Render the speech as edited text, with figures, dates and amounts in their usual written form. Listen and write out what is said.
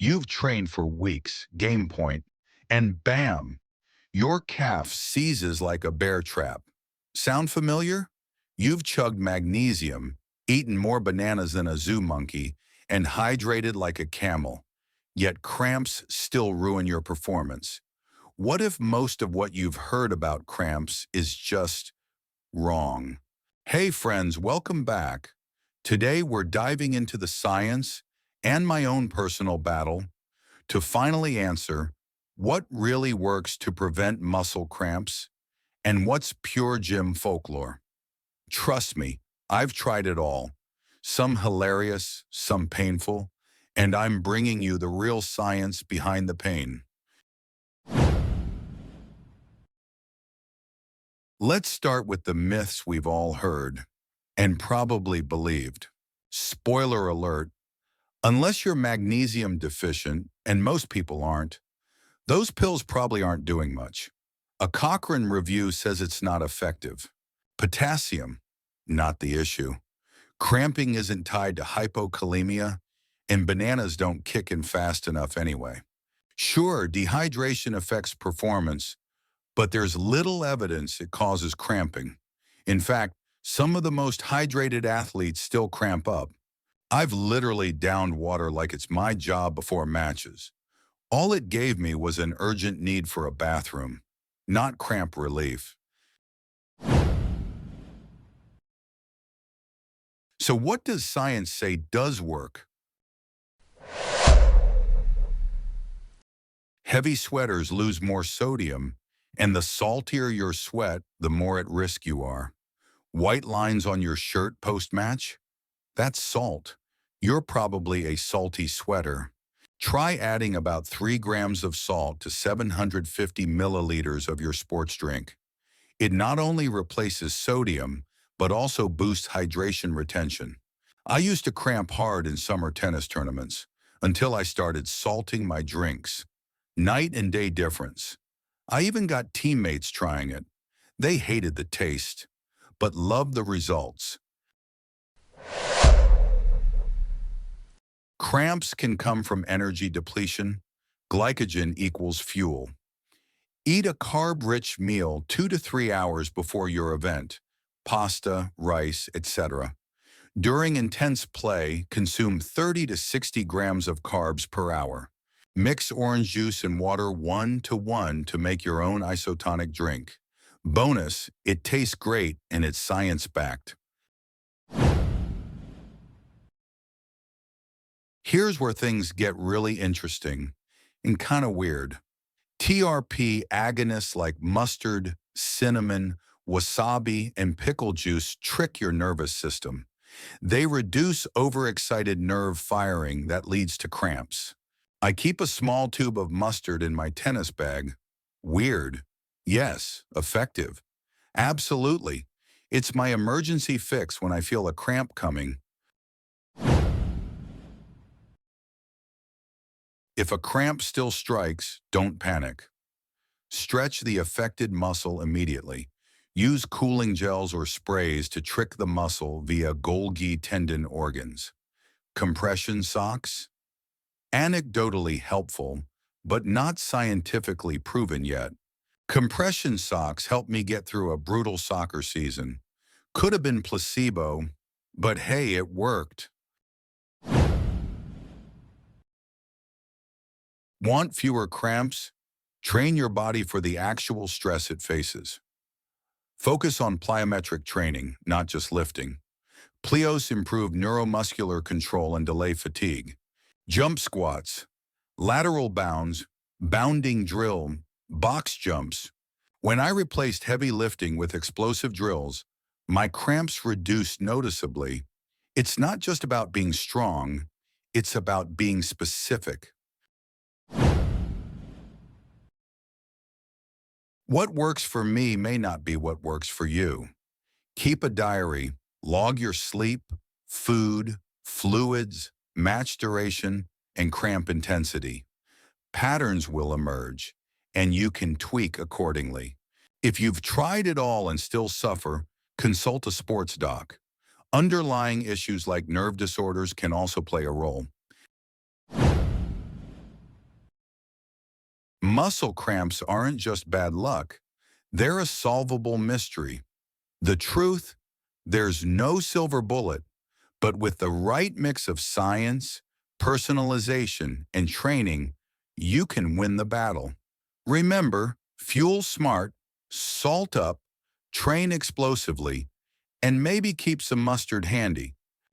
You've trained for weeks, game point, and bam, your calf seizes like a bear trap. Sound familiar? You've chugged magnesium, eaten more bananas than a zoo monkey, and hydrated like a camel. Yet cramps still ruin your performance. What if most of what you've heard about cramps is just wrong? Hey friends, welcome back. Today we're diving into the science and my own personal battle to finally answer what really works to prevent muscle cramps and what's pure gym folklore. Trust me, I've tried it all. Some hilarious, some painful, and I'm bringing you the real science behind the pain. Let's start with the myths we've all heard and probably believed. Spoiler alert, unless you're magnesium deficient, and most people aren't, those pills probably aren't doing much. A Cochrane review says it's not effective. Potassium, not the issue. Cramping isn't tied to hypokalemia, and bananas don't kick in fast enough anyway. Sure, dehydration affects performance, but there's little evidence it causes cramping. In fact, some of the most hydrated athletes still cramp up. I've literally downed water like it's my job before matches. All it gave me was an urgent need for a bathroom, not cramp relief. So what does science say does work? Heavy sweaters lose more sodium, and the saltier your sweat, the more at risk you are. White lines on your shirt post-match? That's salt. You're probably a salty sweater. Try adding about 3 grams of salt to 750 milliliters of your sports drink. It not only replaces sodium, but also boosts hydration retention. I used to cramp hard in summer tennis tournaments until I started salting my drinks. Night and day difference. I even got teammates trying it. They hated the taste, but loved the results. Cramps can come from energy depletion. Glycogen equals fuel. Eat a carb-rich meal 2 to 3 hours before your event, pasta, rice, etc. During intense play, consume 30 to 60 grams of carbs per hour. Mix orange juice and water 1 to 1 to make your own isotonic drink. Bonus, it tastes great and it's science-backed. Here's where things get really interesting and kind of weird. TRP agonists like mustard, cinnamon, wasabi, and pickle juice trick your nervous system. They reduce overexcited nerve firing that leads to cramps. I keep a small tube of mustard in my tennis bag. Weird. Yes, effective. Absolutely. It's my emergency fix when I feel a cramp coming. If a cramp still strikes, don't panic. Stretch the affected muscle immediately. Use cooling gels or sprays to trick the muscle via Golgi tendon organs. Compression socks? Anecdotally helpful, but not scientifically proven yet. Compression socks helped me get through a brutal soccer season. Could have been placebo, but hey, it worked. Want fewer cramps? Train your body for the actual stress it faces. Focus on plyometric training, not just lifting. Plyos improve neuromuscular control and delay fatigue. Jump squats, lateral bounds, bounding drill, box jumps. When I replaced heavy lifting with explosive drills, my cramps reduced noticeably. It's not just about being strong, it's about being specific. What works for me may not be what works for you. Keep a diary, log your sleep, food, fluids, match duration, and cramp intensity. Patterns will emerge, and you can tweak accordingly. If you've tried it all and still suffer, consult a sports doc. Underlying issues like nerve disorders can also play a role. Muscle cramps aren't just bad luck. They're a solvable mystery. The truth? There's no silver bullet, but with the right mix of science, personalization, and training, you can win the battle. Remember, fuel smart, salt up, train explosively, and maybe keep some mustard handy.